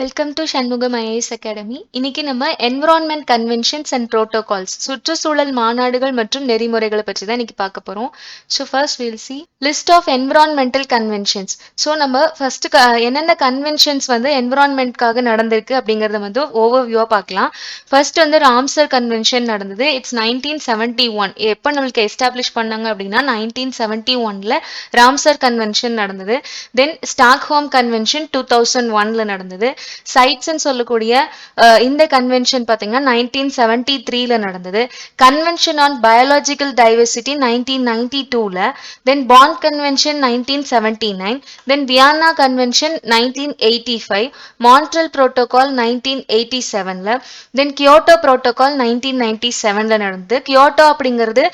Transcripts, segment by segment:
Welcome to Shanmugam IAS academy. இன்னைக்கு நம்ம environment conventions and protocols, சுற்றுச்சூழல் மாநாடுகள் மற்றும் நெறிமுறைகளை பற்றி தான் இன்னைக்கு பார்க்க போறோம். So first will see list of environmental conventions. So நம்ம ஃபர்ஸ்ட் என்னென்ன கன்வென்ஷன்ஸ் வந்து என்விரான்மெண்ட்காக நடந்திருக்கு அப்படிங்கறத வந்து ஓவர்வியூவா பார்க்கலாம். ஃபர்ஸ்ட் வந்து ராம்சர் கன்வென்ஷன் நடந்தது. இட்ஸ் 1971. எப்போ நம்மளுக்கு எஸ்டாப்ளிஷ் பண்ணாங்க அப்படின்னா 1971ல ராம்சர் கன்வென்ஷன் நடந்தது. தென் ஸ்டாக்ஹோம் கன்வென்ஷன் 2001ல நடந்தது. சைட்ஸ் சொல்லக்கூடிய இந்த கன்வென்ஷன் பாத்தீங்கன்னா 1973ல நடந்தது. கன்வென்ஷன் ஆன் பயாலஜிக்கல் டைவர்சிட்டி 1992ல, then Bonn convention 1979, then Vienna convention 1985, Montreal protocol 1987ல, தென் கியோட்டோ புரோட்டோகால் 1997ல நடந்தது. கியோட்டோ அப்படிங்கிறது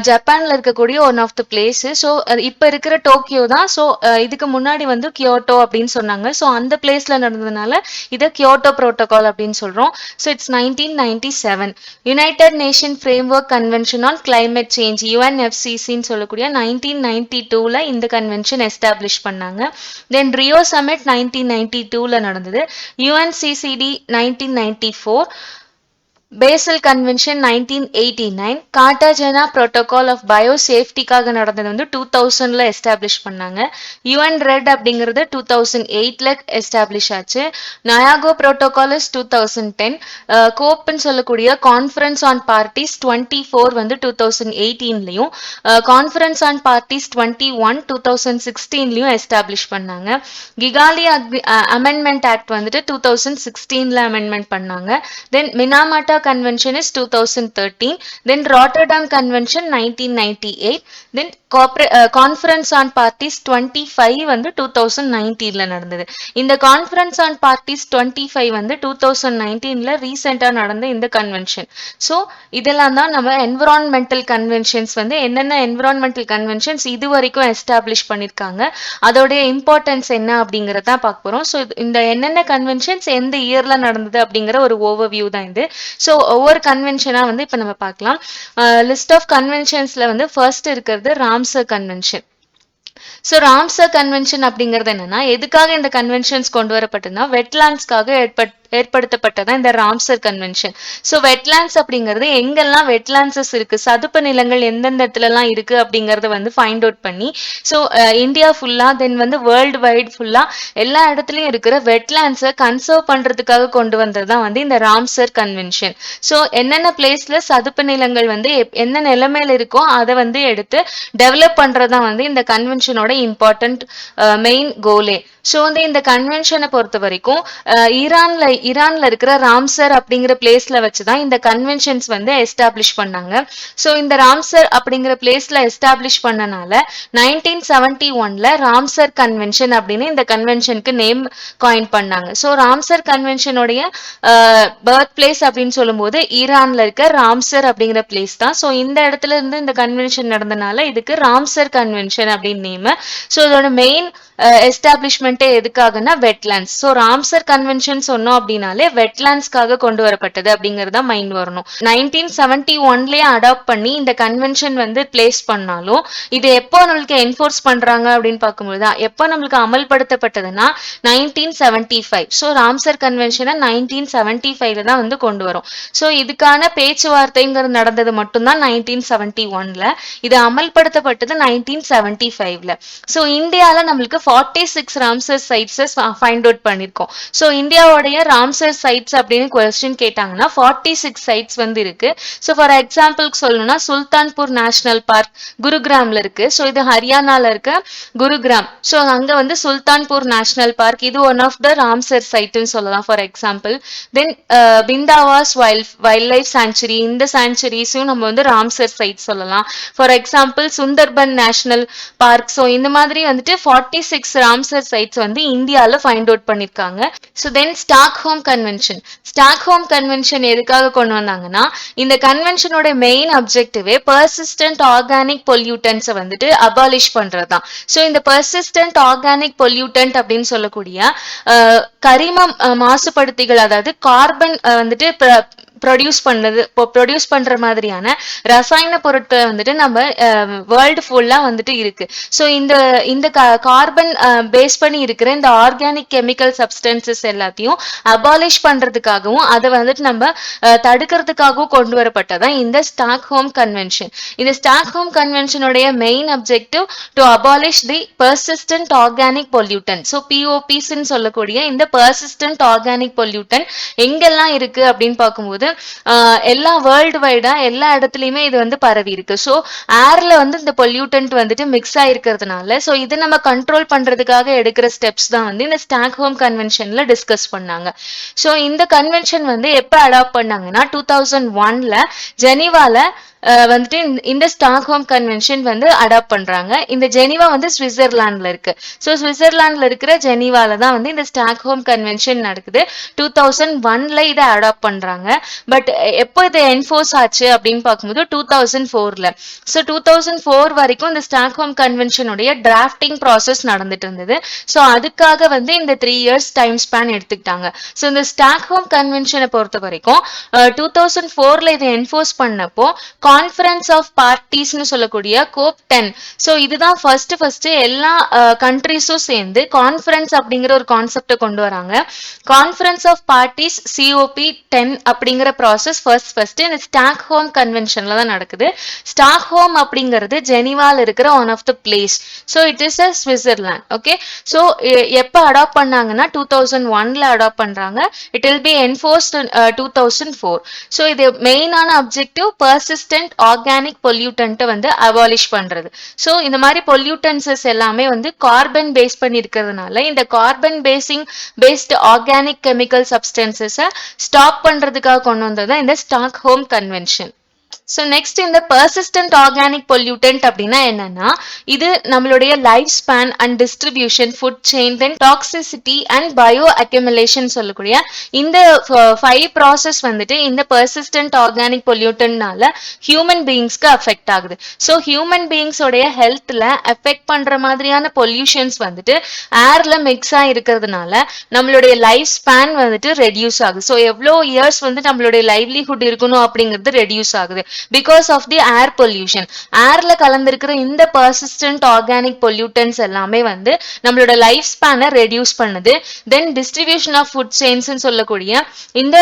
ஜப்பான்ல இருக்கக்கூடிய one of the place. So இப்ப இருக்கிற டோக்கியோ தான். ஸோ இதுக்கு முன்னாடி வந்து கியோட்டோ அப்படின்னு சொன்னாங்க. ஸோ அந்த பிளேஸ்ல நடந்ததுனால இத கியோட்டோ புரோட்டோகால் அப்படின்னு சொல்றோம். So it's 1997. United Nation framework convention on climate change, யுஎன்எஃப்சிசின்னு சொல்லக்கூடிய 1992ல இந்த கன்வென்ஷன் எஸ்டாப்ளிஷ் பண்ணாங்க. தென் ரியோ சமிட் 1992ல நடந்தது. யுஎன்சிசிடி 1994, பேசல் கன்வென்ஷன் 1989, கார்டாஜெனா புரோட்டோகால் ஆஃப் பயோசேஃப்டிக்காக நடந்தது வந்து 2000ல எஸ்டாப்ளிஷ் பண்ணாங்க. யுஎன் ரெட் அப்படிங்கிறது 2008ல எஸ்டாப்ளிஷ் ஆச்சு. நயாகோ புரோட்டோகால் இஸ் 2010. கோப்னு சொல்லக்கூடிய கான்ஃபரன்ஸ் ஆன் பார்ட்டிஸ் 24 வந்து 2018லயும், கான்ஃபரன்ஸ் ஆன் பார்ட்டிஸ் 21 2016லயும் எஸ்டாப்ளிஷ் பண்ணாங்க. கிகாலி அமெண்ட்மெண்ட் ஆக்ட் வந்துட்டு 2016ல அமெண்ட்மெண்ட் பண்ணாங்க. தென் மினாமாட்டா Convention is 2013, then Rotterdam Convention 1998, then Conference on Parties 25 வந்து 2019ல நடந்தது. இந்த Conference on Parties 25 வந்து 2019ல ரீசெண்டா நடந்த இந்த கன்வென்ஷன். ஸோ இதெல்லாம் தான் நம்ம என்விரான்மெண்டல் கன்வென்ஷன்ஸ் வந்து என்னென்ன என்விரான்மெண்டல் கன்வென்ஷன்ஸ் இது வரைக்கும் எஸ்டாப்ளிஷ் பண்ணிருக்காங்க, அதோடைய இம்பார்ட்டன்ஸ் என்ன அப்படிங்கறத பார்க்க போறோம். ஸோ இந்த என்னென்ன கன்வென்ஷன்ஸ் எந்த இயர்ல நடந்தது அப்படிங்கிற ஒரு ஓவர்வியூ தான் இது. ஸோ ஒவ்வொரு கன்வென்ஷனா வந்து இப்ப நம்ம பார்க்கலாம். லிஸ்ட் ஆஃப் கன்வென்ஷன்ஸ்ல வந்து ஃபர்ஸ்ட் இருக்கிறது Ramsar convention. So Ramsar convention அப்படிங்கிறது என்னன்னா, எதுக்காக இந்த கன்வென்ஷன்ஸ் கொண்டு வரப்பட்டதுன்னா வெட்லாண்ட்ஸ்க்காக ஏற்படுத்தப்பட்டதான் இந்த ராம்சர் கன்வென்ஷன். ஸோ வெட்லாண்ட்ஸ் அப்படிங்கிறது எங்கெல்லாம் வெட்லாண்ட்ஸஸ் இருக்கு, சதுப்பு நிலங்கள் எந்தெந்த இடத்துல எல்லாம் இருக்கு அப்படிங்கறத வந்து ஃபைண்ட் அவுட் பண்ணி, ஸோ இந்தியா ஃபுல்லா தென் வந்து வேர்ல்டு வைட் ஃபுல்லா எல்லா இடத்துலயும் இருக்கிற வெட்லாண்ட்ஸை கன்சர்வ் பண்றதுக்காக கொண்டு வந்ததுதான் வந்து இந்த ராம்சர் கன்வென்ஷன். ஸோ என்னென்ன பிளேஸ்ல சதுப்பு நிலங்கள் வந்து என்ன நிலைமையில இருக்கோ அதை வந்து எடுத்து டெவலப் பண்றதுதான் வந்து இந்த கன்வென்ஷனோட இம்பார்ட்டன்ட் மெயின் கோலே. ஸோ வந்து இந்த கன்வென்ஷனை பொறுத்த வரைக்கும் ஈரான்ல இருக்கிற ராம்சர் அப்படிங்கிற பிளேஸ்ல வச்சுதான் இந்த கன்வென்ஷன்ஸ் வந்து எஸ்டாப்ளிஷ் பண்ணாங்க. ஸோ இந்த ராம்சர் அப்படிங்கிற பிளேஸ்ல எஸ்டாப்ளிஷ் பண்ணனால 1971ல ராம்சர் கன்வென்ஷன் அப்படின்னு இந்த கன்வென்ஷனுக்கு நேம் காயின் பண்ணாங்க. ஸோ ராம்சர் கன்வென்ஷனுடைய பர்த் பிளேஸ் அப்படின்னு சொல்லும் போது ஈரான்ல இருக்க ராம்சர் அப்படிங்கிற பிளேஸ் தான். ஸோ இந்த இடத்துல இருந்து இந்த கன்வென்ஷன் நடந்தனால இதுக்கு ராம்சர் கன்வென்ஷன் அப்படின்னு நேம். ஸோ இதோட மெயின் எஸ்டாப்ளிஷ்மெண்ட்டே எதுக்காகனா வெட்லாண்ட்ஸ். ஸோ ராம்சர் கன்வென்ஷன் சொன்னோம் அப்படின்னாலே வெட்லாண்ட்ஸ்க்காக கொண்டு வரப்பட்டது அப்படிங்கறத மைண்ட் வரணும். 1971லயே அடாப்ட் பண்ணி இந்த கன்வென்ஷன் வந்து பிளேஸ் பண்ணாலும் இது எப்போ நம்மளுக்கு என்ஃபோர்ஸ் பண்றாங்க அப்படின்னு பார்க்கும்போது எப்போ நம்மளுக்கு அமல்படுத்தப்பட்டதுன்னா 1975. ஸோ ராம்சர் கன்வென்ஷனை 1975ல தான் வந்து கொண்டு வரும். ஸோ இதுக்கான பேச்சுவார்த்தைங்கிறது நடந்தது மட்டும்தான் 1971ல. இது அமல்படுத்தப்பட்டது 1975ல. ஸோ இந்தியால நம்மளுக்கு 46 ராம்சர் சைட்ஸஸ் ஃபைண்ட் அவுட் பண்ணிருக்கோம். ஸோ இந்தியாவுடைய ராம்சர் சைட்ஸ் அப்படின்னு கொஸ்டின் கேட்டாங்கன்னா 46 சைட்ஸ் வந்து இருக்கு. ஸோ ஃபார் எக்ஸாம்பிளுக்கு சொல்லணும்னா சுல்தான்பூர் நேஷனல் பார்க் குருகிராம்ல இருக்கு. ஸோ இது ஹரியானால இருக்க குருகிராம். ஸோ அங்க வந்து சுல்தான்பூர் நேஷனல் பார்க் இது ஒன் ஆஃப் த ராம்சர் சைட்னு சொல்லலாம் for example. Then Bhindawas wildlife sanctuary, இந்த சாங்சுரிஸும் நம்ம வந்து ராம்சர் சைட் சொல்லலாம். For example Sundarban national park. So இந்த மாதிரி வந்துட்டு 46 ராம்சர் சைட்ஸ் வந்து இந்தியால ஃபைண்ட் அவுட் பண்ணிருக்காங்க. So then Stockholm convention. Stockholm convention எதுக்காக கொண்டு வந்தாங்கன்னா, இந்த கன்வென்ஷனோட மெயின் அப்ஜெக்டிவே பர்சிஸ்டன்ட் ஆர்கானிக் பொல்யூட்டன்ஸை வந்துட்டு அபாலிஷ் பண்றதுதான். ஸோ இந்த பர்சிஸ்டன்ட் ஆர்கானிக் பொல்யூட்டன்ட் அப்படின்னு சொல்லக்கூடிய கரிம மாசுபடுத்திகள், அதாவது கார்பன் வந்துட்டு ப்ரொடியூஸ் பண்ற மாதிரியான ரசாயன பொருட்கள் வந்துட்டு நம்ம வேர்ல்டு ஃபுல்லா வந்துட்டு இருக்கு. ஸோ இந்த இந்த கார்பன் பேஸ் பண்ணி இருக்கிற இந்த ஆர்கானிக் கெமிக்கல் சப்ஸ்டன்சஸ் எல்லாத்தையும் அபாலிஷ் பண்றதுக்காகவும் அதை வந்துட்டு நம்ம தடுக்கிறதுக்காகவும் கொண்டு வரப்பட்டதான் இந்த ஸ்டாக்ஹோம் கன்வென்ஷன். இந்த ஸ்டாக்ஹோம் கன்வென்ஷனுடைய main objective to abolish the persistent organic pollutant. So பிஓபிஸ்ன்னு சொல்லக்கூடிய இந்த பெர்சிஸ்டன்ட் ஆர்கானிக் பொல்யூட்டன் எங்கெல்லாம் இருக்கு அப்படின்னு பார்க்கும்போது எல்லா வேர்ல்டு வைடா எல்லா இடத்துலயுமே இது வந்து பரவி இருக்கு. ஸோ ஏர்ல வந்து இந்த பொல்யூட்டன்ட் வந்துட்டு மிக்ஸ் ஆயிருக்கிறதுனால ஸோ இதை நம்ம கண்ட்ரோல் பண்றதுக்காக எடுக்கிற ஸ்டெப்ஸ் தான் வந்து இந்த ஸ்டாக்ஹோம் கன்வென்ஷன்ல டிஸ்கஸ் பண்ணாங்க. ஸோ இந்த கன்வென்ஷன் வந்து எப்ப அடாப்ட் பண்ணாங்கன்னா 2001ல ஜெனீவால வந்துட்டு இந்த ஸ்டாக்ஹோம் கன்வென்ஷன் வந்து அடாப்ட் பண்றாங்க. இந்த ஜெனீவா வந்து சுவிட்சர்லாந்துல இருக்கு. ஸோ சுவிட்சர்லாந்துல இருக்கிற ஜெனீவால தான் வந்து இந்த ஸ்டாக்ஹோம் கன்வென்ஷன் நடக்குது. 2001ல இதை அடாப்ட் பண்றாங்க. பட் எப்போ இதை என்ஃபோர்ஸ் ஆச்சு அப்படின்னு பார்க்கும்போது 2004ல. ஸோ 2004 வரைக்கும் இந்த ஸ்டாக்ஹோம் கன்வென்ஷனுடைய டிராஃப்டிங் ப்ராசஸ் நடந்துட்டு இருந்தது. ஸோ அதுக்காக வந்து இந்த 3 years டைம் ஸ்பேன் எடுத்துக்கிட்டாங்க. ஸோ இந்த ஸ்டாக்ஹோம் கன்வென்ஷனை பொறுத்த வரைக்கும் 2004ல இதை என்ஃபோர்ஸ் பண்ணப்போ கான்ஃபரன்ஸ் ஆஃப் பார்ட்டிஸ்னு சொல்லக்கூடிய கோப் 10. ஸோ இதுதான் ஃபர்ஸ்ட் எல்லா கண்ட்ரிஸும் சேர்ந்து கான்ஃபரன்ஸ் அப்படிங்கிற ஒரு கான்செப்டை கொண்டு வராங்க. கான்ஃபரன்ஸ் ஆஃப் பார்ட்டிஸ் COP 10 அப்படிங்கிற ப்ராசஸ் ஃபர்ஸ்ட் இந்த ஸ்டாக்ஹோம் கன்வென்ஷன்ல தான் நடக்குது. ஸ்டாக்ஹோம் அப்படிங்கிறது ஜெனீவால இருக்கிற one of the place. So it is a Switzerland. Okay, so எப்போ அடாப்ட் பண்ணாங்கன்னா 2001ல அடாப்ட் பண்றாங்க. It will be enforced 2004. So இது மெயினான அப்ஜெக்டிவ் பெர்சிஸ்டன்ட் ஆர்கானிக் பொல்யூட்டன்ட்டை வந்து அபாலிஷ் பண்றது. ஸோ இந்த மாதிரி பொல்யூட்டன்சஸ் எல்லாமே வந்து கார்பன் பேஸ் பண்ணி இருக்கிறதுனால இந்த கார்பன் பேஸ்ட் ஆர்கானிக் கெமிக்கல் சப்ஸ்டன்சஸை ஸ்டாப் பண்றதுக்காக கொண்டு வந்தது இந்த ஸ்டாக்ஹோம் கன்வென்ஷன். ஸோ நெக்ஸ்ட் இந்த பெர்சிஸ்டன்ட் ஆர்கானிக் பொல்யூட்டன்ட் அப்படின்னா என்னன்னா இது நம்மளுடைய life span and distribution, food chain, then toxicity and bioaccumulation சொல்லக்கூடிய இந்த 5 ப்ராசஸ் வந்துட்டு இந்த பெர்சிஸ்டன்ட் ஆர்கானிக் பொல்யூட்டன்ட்னால ஹியூமன் பீயிங்ஸ்க்கு அஃபெக்ட் ஆகுது. ஸோ ஹியூமன் பீயிங்ஸோடைய ஹெல்த்ல அஃபெக்ட் பண்ற மாதிரியான பொல்யூஷன்ஸ் வந்துட்டு ஏர்ல மிக்ஸ் ஆகி இருக்கிறதுனால நம்மளுடைய லைஃப் ஸ்பேன் வந்துட்டு ரெடியூஸ் ஆகுது. ஸோ எவ்வளோ இயர்ஸ் வந்து நம்மளுடைய லைவ்லிஹுட் இருக்கணும் அப்படிங்கிறது ரெடியூஸ் ஆகுது because of the air pollution. ஏர்ல கலந்திருக்கிற இந்த persistent organic pollutants எல்லாமே வந்து நம்மளோட லைஃப் ஸ்பேனை ரெடியூஸ் பண்ணுது. தென் டிஸ்ட்ரிபியூஷன் ஆஃப் ஃபுட் செயின்ஸ் சொல்லக்கூடிய இந்த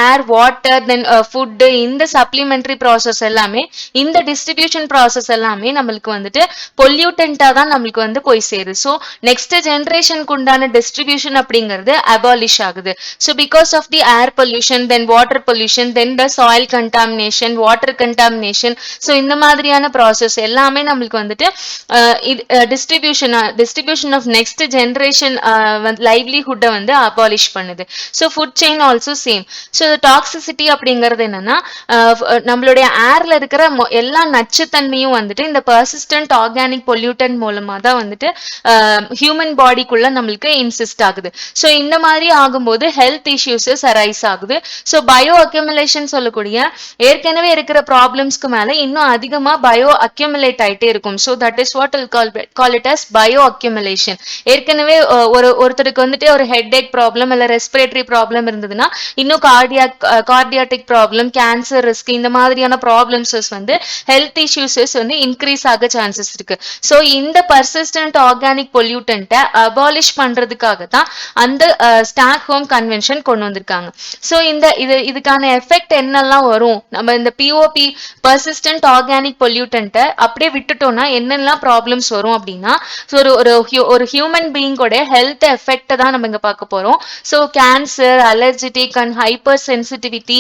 ஏர் வாட்டர் தென் ஃபுட் இந்த சப்ளிமெண்டரி ப்ராசஸ் எல்லாமே இந்த டிஸ்ட்ரிபியூஷன் ப்ராசஸ் எல்லாமே நம்மளுக்கு வந்துட்டு பொல்யூட்டண்டா தான் நம்மளுக்கு வந்து போய் சேருது. ஸோ நெக்ஸ்ட் ஜென்ரேஷனுக்கு உண்டான டிஸ்ட்ரிபியூஷன் அப்படிங்கிறது அபாலிஷ் ஆகுது. So because of the air pollution then water pollution then the soil contamination, water contamination. So இந்த மாதிரியான ப்ராசஸ் எல்லாமே நம்மளுக்கு வந்துட்டு டிஸ்ட்ரிபியூஷன் ஆஃப் நெக்ஸ்ட் ஜென்ரேஷன் லைவ்லிஹுட்டை வந்து அபாலிஷ் பண்ணுது. So food chain also same. So toxicity அப்படிங்கிறது என்னன்னா நம்மளுடைய ஏர்ல இருக்கிற எல்லா நச்சுத்தன்மையும் வந்துட்டு இந்த பெர்சிஸ்டன்ட் ஆர்கானிக் பொல்யூட்டன் மூலமா தான் வந்துட்டு ஹியூமன் பாடிக்குள்ள நம்மளுக்கு இன்சிஸ்ட் ஆகுது. ஸோ இந்த மாதிரி ஆகும்போது ஹெல்த் இஷ்யூஸஸ் அரைஸ் ஆகுது. ஸோ பயோ அக்யூமுலேஷன் சொல்லக்கூடிய ஏற்கனவே இருக்கிற ப்ராப்ளம்ஸ்க்கு மேல இன்னும் அதிகமா பயோ அக்யூமுலேட் ஆயிட்டே இருக்கும். So that is what will call it as bio accumulation. ஏற்கனவே ஒருத்தருக்கு வந்துட்டு ஒரு ஹெட் ஏக் ப்ராப்ளம் இல்ல ரெஸ்பிரேட்டரி ப்ராப்ளம் இருந்ததுன்னா இன்னும் கார்டியாட்டிக் ப்ராப்ளம், கேன்சர் ரிஸ்க் இந்த மாதிரியான ப்ராப்ளம்ஸஸ் வந்து ஹெல்த் இஷ்யூஸஸ் வந்து இன்க்ரீஸ் ஆக சான்சஸ் இருக்கு. ஸோ இந்த பர்சிஸ்டன்ட் ஆர்கானிக் பொல்யூட்டன்ட்டை அபாலிஷ் பண்றதுக்காக தான் அந்த ஸ்டாக்ஹோம் கன்வென்ஷன் கொண்டு வந்திருக்காங்க. ஸோ இதுக்கான எஃபெக்ட் என்னெல்லாம் வரும், நம்ம இந்த பிஓபி பர்சிஸ்டன்ட் ஆர்கானிக் பொல்யூட்டன்ட்டை அப்படியே விட்டுட்டோம்னா என்னெல்லாம் ப்ராப்ளம்ஸ் வரும் அப்படின்னா ஒரு ஹியூமன் பீயிங்கோட ஹெல்த் எஃபெக்ட் தான் நம்ம இங்க பார்க்க போறோம். So cancer, allergic and hypersensitivity,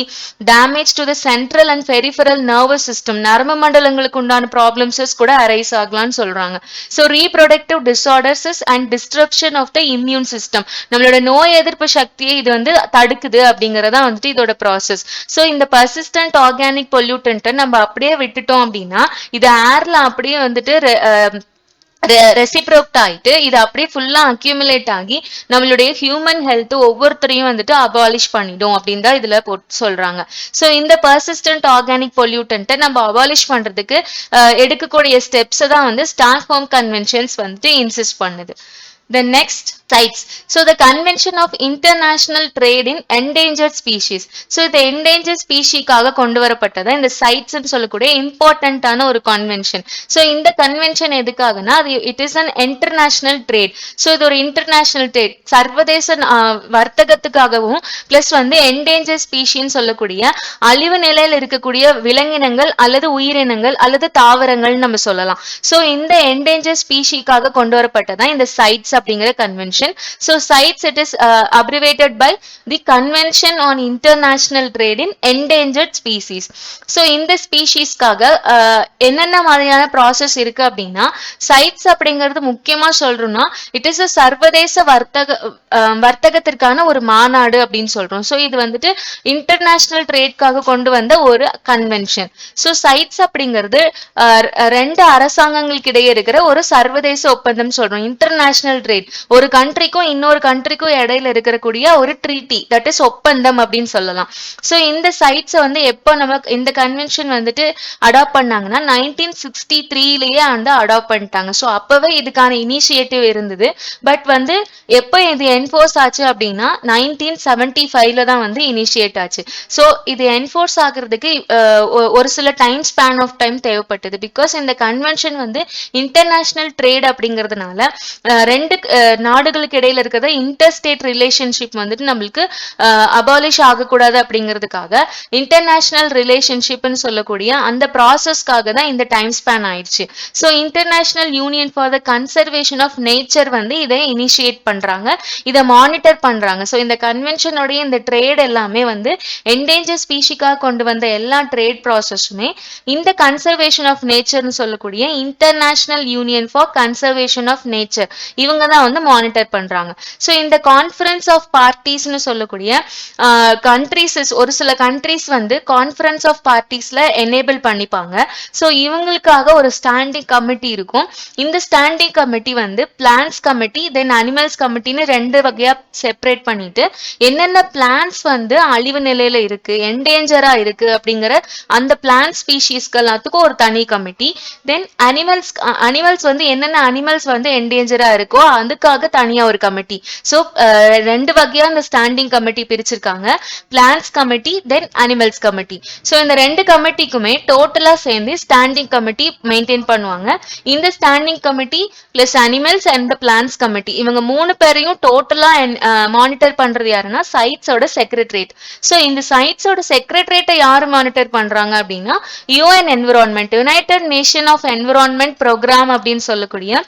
damage to the central and peripheral nervous system, நரம்பு மண்டலங்களுக்கு உண்டான ப்ராப்ளம்ஸஸ் கூட அரைஸ் ஆகலாம்னு சொல்றாங்க. So reproductive disorders and disruption of the immune system, நம்மளோட நோய் எதிர்ப்பு சக்தியை இது வந்து தடுக்குது அப்படிங்கறதா வந்துட்டு இதோட ப்ராசஸ். ஸோ இந்த பர்சிஸ்டன்ட் ஆர்கானிக் பொல்யூட்டன்ட்டை நம்ம அப்படியே விட்டுட்டோம் அப்படின்னா இது ஏர்ல அப்படியே வந்துட்டு ரெசிப்ரோக்ட் ஆயிட்டு இது அப்படியே ஃபுல்லா அக்யூமுலேட் ஆகி நம்மளுடைய ஹியூமன் ஹெல்த் ஒவ்வொருத்தரையும் வந்துட்டு அபாலிஷ் பண்ணிடும் அப்படின்னு தான் இதுல சொல்றாங்க. ஸோ இந்த பர்சிஸ்டன்ட் ஆர்கானிக் பொல்யூட்டன்ட்டை நம்ம அபாலிஷ் பண்றதுக்கு எடுக்கக்கூடிய ஸ்டெப்ஸ் தான் வந்து ஸ்டாக்ஹோம் கன்வென்ஷன்ஸ் வந்துட்டு இன்சிஸ்ட் பண்ணுது. Then next CITES. So the Convention of International Trade in Endangered Species. So இந்த endangered species-க்காக கொண்டு வரப்பட்டது இந்த CITES ன்னு சொல்லக்கூடிய இம்பார்ட்டன்டான ஒரு கன்வென்ஷன். ஸோ இந்த கன்வென்ஷன் எதுக்காகனா அது it is an international trade. So இது ஒரு இன்டர்நேஷனல் ட்ரேட் சர்வதேச வர்த்தகத்துக்காகவும் பிளஸ் வந்து என்டேஞ்சர் ஸ்பீஷின்னு சொல்லக்கூடிய அழிவு நிலையில் இருக்கக்கூடிய விலங்கினங்கள் அல்லது உயிரினங்கள் அல்லது தாவரங்கள் நம்ம சொல்லலாம். ஸோ இந்த என்டேஞ்சர் ஸ்பீஷிக்காக கொண்டு வரப்பட்டதான் இந்த CITES அப்படிங்கிற convention. So CITES it is abbreviated by the Convention on International Trade in Endangered Species. So இந்த ஸ்பீஷீஸ்க்காக என்னென்ன மாதிரியான ப்ராசஸ் இருக்கு அப்படின்னா CITES அப்படிங்கிறது முக்கியமா சொல்றோம்னா இட் இஸ் சர்வதேச வர்த்தகத்திற்கான ஒரு மாநாடு அப்படின்னு சொல்றோம். ஸோ இது வந்துட்டு இன்டர்நேஷனல் ட்ரேட்காக கொண்டு வந்த ஒரு கன்வென்ஷன். ஸோ CITES அப்படிங்கிறது ரெண்டு அரசாங்கங்களுக்கு இடையே இருக்கிற ஒரு சர்வதேச ஒப்பந்தம் சொல்றோம். இன்டர்நேஷனல் ட்ரேட் ஒரு கண்ட்ரிக்கும் இன்னொரு கண்ட்ரிக்கும் இடையில இருக்கக்கூடிய ஒரு ட்ரீட்டி தட் இஸ் ஒப்பந்தம் அப்படின்னு சொல்லலாம். ஸோ இந்த CITES வந்து எப்போ நமக்கு இந்த கன்வென்ஷன் வந்துட்டு அடாப்ட் பண்ணாங்கன்னா 1963லயே வந்து அடாப்ட் பண்ணிட்டாங்க. ஸோ அப்பவே இதுக்கான இனிஷியேட்டிவ் இருந்தது. பட் வந்து எப்போ இது என்ஃபோர்ஸ் ஆச்சு அப்படின்னா 1975ல தான் வந்து இனிஷியேட் ஆச்சு. ஸோ இது என்ஃபோர்ஸ் ஆகுறதுக்கு ஒரு சில டைம் ஸ்பேன் ஆஃப் டைம் தேவைப்பட்டது. பிகாஸ் இந்த கன்வென்ஷன் வந்து இன்டர்நேஷனல் ட்ரேட் அப்படிங்கிறதுனால ரெண்டு நாடுகளுக்கு இடையில இருக்கிற இன்டர்ஸ்டேட் ரிலேஷன்ஷிப் வந்துட்டு நம்மளுக்கு அபாலிஷ் ஆகக்கூடாது அப்படிங்கிறதுக்காக இன்டர்நேஷனல் ரிலேஷன்ஷிப்னு சொல்லக்கூடிய அந்த ப்ராசஸ்க்காக தான் இந்த டைம் ஸ்பேன் ஆயிடுச்சு. So international union for the conservation of nature வந்து இதை இனிஷியேட் பண்றாங்க, இதை மானிட்டர் பண்றாங்க. ஸோ இந்த கன்வென்ஷனுடைய இந்த ட்ரேட் எல்லாமே வந்து என்டேஞ்சர் ஸ்பீஷிக்காக கொண்டு வந்த எல்லா ட்ரேட் ப்ராசஸுமே இந்த கன்சர்வேஷன் ஆஃப் நேச்சர்னு சொல்லக்கூடிய international union for conservation of nature இவங்க தான் வந்து மானிட்டர் பண்றாங்க. ஸோ இந்த கான்ஃபரன்ஸ் ஆஃப் பார்ட்டிஸ்னு சொல்லக்கூடிய கண்ட்ரிஸ் ஒரு சில கண்ட்ரிஸ் வந்து கான்ஃபரன்ஸ் ஆஃப் பார்ட்டிஸ்ல எனேபிள் பண்ணிப்பாங்க. ஸோ இவங்களுக்காக ஒரு ஸ்டாண்டிங் கமிட்டி இருக்கும். இந்த ஸ்டாண்டிங் கமிட்டி வந்து பிளான்ஸ் கமிட்டி தென் அனிமல்ஸ் கமிட்டின்னு ரெண்டு வகையா செப்பரேட் பண்ணிட்டு என்னென்ன பிளான்ஸ் வந்து அழிவு நிலையில இருக்கு என்டேஞ்சரா இருக்கு அப்படிங்கிற அந்த பிளான்ட் ஸ்பீஷீஸ்க்கு எல்லாத்துக்கும் ஒரு தனி கமிட்டி. தென் அனிமல்ஸ் வந்து என்னென்ன அனிமல்ஸ் வந்து என்டேஞ்சரா இருக்கோ அதுக்காக தனியா ஒரு கமிட்டி. ஸோ ரெண்டு வகையா இந்த ஸ்டாண்டிங் கமிட்டி பிரிச்சிருக்காங்க, பிளான்ஸ் கமிட்டி தென் அனிமல்ஸ் கமிட்டி. ஸோ இந்த ரெண்டு கமிட்டிக்குமே டோட்டலா சேர்ந்து ஸ்டாண்டிங் கமிட்டி மெயின்டைன் பண்ணுவாங்க. இந்த standing committee plus animals and the plants committee இவங்க மூணு பேரையும் டோட்டலா மானிட்டர் பண்றது யாருன்னா CITES-ஓட செக்ரட்டரியேட். ஸோ இந்த CITES-ஓட செக்ரட்டரியேட்டை யாரு மானிட்டர் பண்றாங்க அப்படின்னா UN environment, United Nation of environment programme அப்படின்னு சொல்லக்கூடிய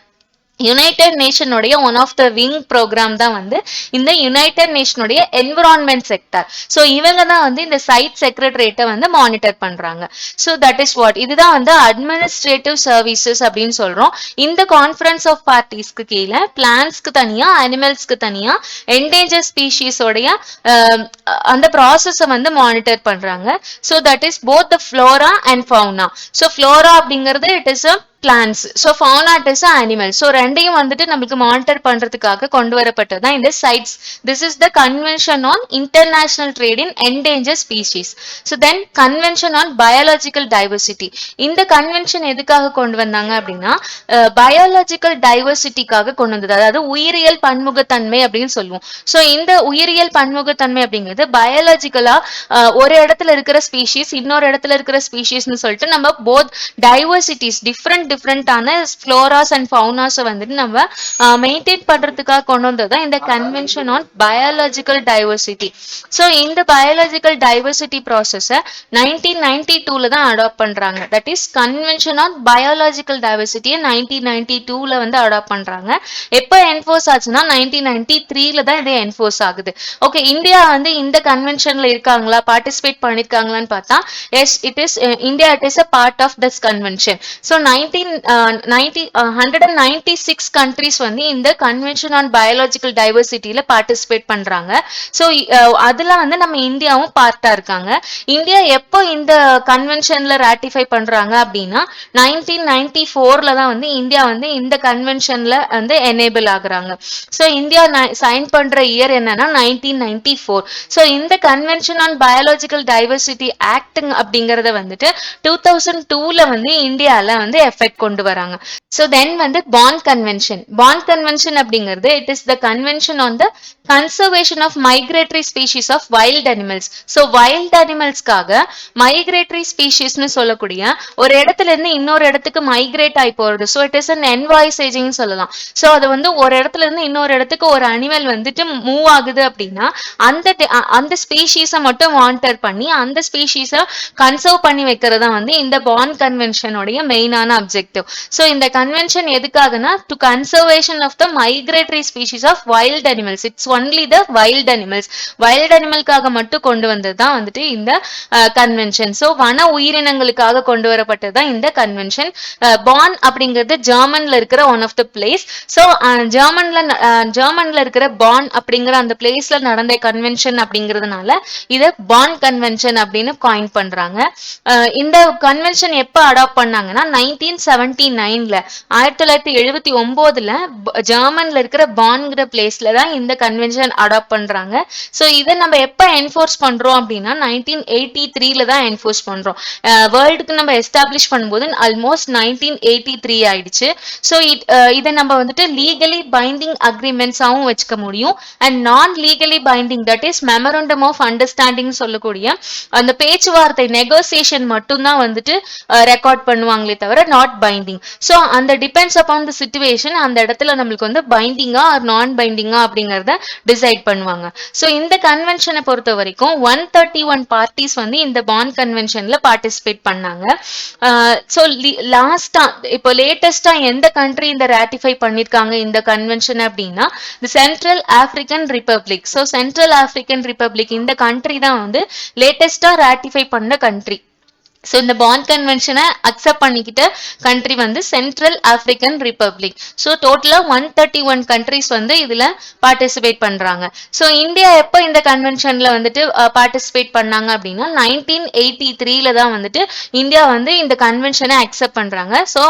யுனைடெட் நேஷனுடைய one of the wing programme தான் வந்து இந்த யுனைடெட் நேஷனுடைய என்விரான்மெண்ட் செக்டர். ஸோ இவங்க தான் வந்து இந்த CITES செக்ரட்டரியேட்டை வந்து மானிட்டர் பண்றாங்க. ஸோ தட் இஸ் வாட் இதுதான் வந்து அட்மினிஸ்ட்ரேட்டிவ் சர்வீசஸ் அப்படின்னு சொல்றோம். இந்த கான்ஃபரன்ஸ் ஆஃப் பார்ட்டிஸ்க்கு கீழே பிளான்ஸ்க்கு தனியா அனிமல்ஸ்க்கு தனியா என்டேஞ்சர் ஸ்பீஷீஸோடைய அந்த ப்ராசஸை வந்து மானிட்டர் பண்றாங்க. So that is both the flora and fauna. So flora அப்படிங்கிறது it is a plants, so fauna it is animal. So ரெண்டையும் வந்துட்டு நம்மளுக்கு மானிட்டர் பண்றதுக்காக கொண்டு வரப்பட்டதுதான் இந்த CITES. This is the convention on international trade in endanger species. So then convention on biological diversity. இந்த convention எதுக்காக கொண்டு வந்தாங்க அப்படின்னா பயாலஜிக்கல் டைவர்சிட்டிக்காக கொண்டு வந்தது, அதாவது உயிரியல் பன்முகத்தன்மை அப்படின்னு சொல்லுவோம். ஸோ இந்த உயிரியல் பன்முகத்தன்மை அப்படிங்கிறது பயாலஜிக்கலா ஒரு இடத்துல இருக்கிற ஸ்பீஷீஸ் இன்னொரு இடத்துல இருக்கிற ஸ்பீஷீஸ்னு சொல்லிட்டு நம்ம போத் டைவர்சிட்டிஸ் டிஃப்ரெண்டான ஃப்ளோராஸ் அண்ட் ஃபவுனாஸ் வந்துட்டு நம்ம மெயின்டைன் பண்றதுக்காக கொண்டு வந்ததுதான் இந்த convention on biological diversity. So இந்த பயாலஜிக்கல் டைவர்சிட்டி ப்ராசஸை 1992ல தான் அடாப்ட் பண்றாங்க. That is convention on biological டைவர்சிட்டியை 1992ல வந்து அடாப்ட் பண்றாங்க. எப்போ என்ஃபோர்ஸ் ஆச்சுன்னா 1993ல தான் இது என்ஃபோர்ஸ் ஆகுது. ஓகே, இந்தியா வந்து இந்த கன்வென்ஷன்ல இருக்காங்களா, பார்ட்டிசிபேட் பண்ணிருக்காங்களான்னு பார்த்தா yes it is India it is a part of this convention. So 196 countries வந்து இந்த கன்வென்ஷன் ஆன் பயாலஜிக்கல் டைவர்சிட்டியில பார்ட்டிசிபேட் பண்றாங்க. ஸோ அதுல வந்து நம்ம இந்தியாவும் பார்ட்டா இருக்காங்க. இந்தியா எப்போ இந்த கன்வென்ஷன்ல ராட்டிஃபை பண்றாங்க அப்படின்னா 1994ல தான் வந்து இந்தியா வந்து இந்த கன்வென்ஷன்ல வந்து எனேபிள் ஆகுறாங்க. ஸோ இந்தியா சைன் பண்ற இயர் என்னன்னா 1994. ஸோ இந்த convention on biological diversity act அப்படிங்கறத வந்துட்டு 2002ல வந்து இந்தியால வந்து எஃபெக்ட் எஃபெக்ட் கொண்டு வராங்க. ஸோ தென் வந்து பாண்ட் கன்வென்ஷன். பாண்ட் கன்வென்ஷன் அப்படிங்கிறது it is the convention on the conservation of migratory species of wild animals. So wild அனிமல்ஸ்க்காக மைக்ரேட்டரி ஸ்பீஷிஸ்னு சொல்லக்கூடிய ஒரு இடத்துல இருந்து இன்னொரு இடத்துக்கு மைக்ரேட் ஆகி போறது. So it is an envisaging சொல்லலாம். ஸோ அது வந்து ஒரு இடத்துல இருந்து இன்னொரு இடத்துக்கு ஒரு அனிமல் வந்துட்டு மூவ் ஆகுது அப்படின்னா அந்த ஸ்பீஷீஸை மட்டும் மானிட்டர் பண்ணி அந்த ஸ்பீஷீஸை கன்சர்வ் பண்ணி வைக்கிறதா வந்து இந்த பாண்ட் கன்வென்ஷனுடைய மெயினான அப்ஜெக்டிவ். ஸோ இந்த கன்வென்ஷன் எதுக்காகனா to conservation of the migratory species of wild animals. It's only the wild animals. Wild அனிமலுக்காக மட்டும் கொண்டு வந்தது தான் வந்துட்டு இந்த கன்வென்ஷன். ஸோ வன உயிரினங்களுக்காக கொண்டு வரப்பட்டதுதான் இந்த கன்வென்ஷன். பான் அப்படிங்கிறது ஜெர்மன்ல இருக்கிற one of the place. So ஜெர்மன்ல இருக்கிற பான் அப்படிங்கிற அந்த பிளேஸ்ல நடந்த கன்வென்ஷன் அப்படிங்கிறதுனால இதை பான் கன்வென்ஷன் அப்படின்னு காயின் பண்றாங்க. இந்த கன்வென்ஷன் எப்ப அடாப்ட் பண்ணாங்கன்னா 1979ல 1979ல ஜெர்மன்ல இருக்கிற பான்ங்கிற பிளேஸ்ல தான் இந்த கன்வென்ஷன் அடாப்ட் பண்றாங்க. ஸோ இதை நம்ம எப்ப என்ஃபோர்ஸ் பண்றோம் அப்படின்னா 1983ல தான் என்ஃபோர்ஸ் பண்றோம். வேர்ல்டுக்கு நம்ம எஸ்டாப்ளிஷ் பண்ணும்போது ஆல்மோஸ்ட் 1983 ஆயிடுச்சு. ஸோ இதை நம்ம வந்துட்டு லீகலி பைண்டிங் அக்ரிமெண்ட்ஸாவும் வச்சுக்க முடியும் அண்ட் நான் legally binding that is memorandum of understanding சொல்லக்கூடிய அந்த பேச்சுவார்த்தை நெகோசியேஷன் மட்டும்தான் வந்துட்டு ரெக்கார்ட் பண்ணுவாங்களே தவிர நாட் பைண்டிங். ஸோ அந்த டிபெண்ட்ஸ் அப்பான் த சிச்சுவேஷன் அந்த இடத்துல நம்மளுக்கு வந்து பைண்டிங்கா ஆர் நான் பைண்டிங்கா அப்படிங்கறத டிசைட் பண்ணுவாங்க. ஸோ இந்த கன்வென்ஷனை பொறுத்த வரைக்கும் 131 பார்ட்டிஸ் வந்து இந்த பாண்ட் கன்வென்ஷன்ல பார்ட்டிசிபேட் பண்ணாங்க. ஸோ லாஸ்டா இப்போ லேட்டஸ்டா எந்த கண்ட்ரி இந்த ராட்டிஃபை பண்ணிருக்காங்க இந்த கன்வென்ஷன் அப்படின்னா தி central African republic. So central African republic இந்த கண்ட்ரி தான் வந்து லேட்டஸ்டா ராட்டிஃபை பண்ண கண்ட்ரி. ஸோ இந்த பாண்ட் கன்வென்ஷனை அக்செப்ட் பண்ணிக்கிட்ட கண்ட்ரி வந்து சென்ட்ரல் ஆப்பிரிக்கன் ரிப்பப்ளிக். ஸோ டோட்டலா 131 கண்ட்ரிஸ் வந்து இதுல பார்ட்டிசிபேட் பண்றாங்க. ஸோ இந்தியா எப்போ இந்த கன்வென்ஷன்ல வந்துட்டு பார்ட்டிசிபேட் பண்ணாங்க அப்படின்னா 1983ல தான் வந்துட்டு இந்தியா வந்து இந்த கன்வென்ஷனை அக்செப்ட் பண்றாங்க. ஸோ